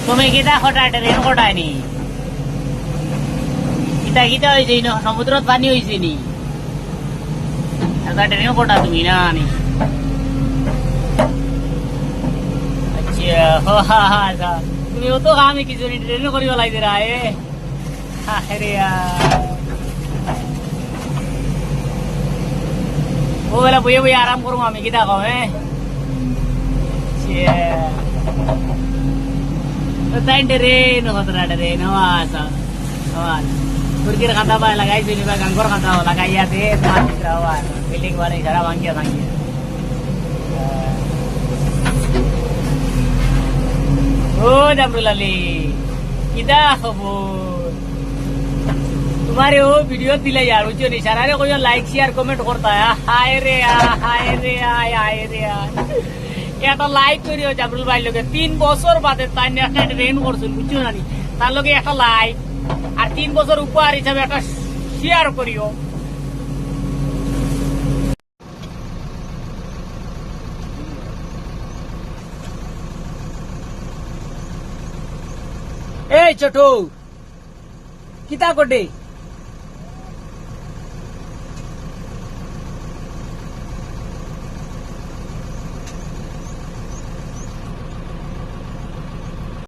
তুমি গীতা খটায় ট্রেন খটায় নি গীতা গীতা হয়েছে সমুদ্রত পানি হয়েছে নি ট্রেন খটা তুমি না নি আচ্ছা তুমি ও তো আমি কিছু নি ট্রেন করিব লাগবে রা এ আরে ও বেলা বইয়ে বইয়ে আরাম করবো আমি গীতা কম tayo rin, nakatrada rin, nawasa. Burkir kata ba, lagay sini ba, gangkor kata ba, lagay yate, mati trawan. Piling ba rin, sarap angkya. Oh, Jabrulali, kita खबर तुम्हारे वो वीडियो दिला यार जो निशाना रे कोई लाइक शेयर कमेंट करता है हाय रे हाय रे हाय रे এটা লাইক করিও জাবরুল ভাই লোকে 3 বছর বাদে তাই একটা ট্রেন করছিল বুঝছো না তার লগে একটা লাইক আর 3 বছর উপহার হিসাবে একটা শেয়ার করিও এই ছোট কিতা করতে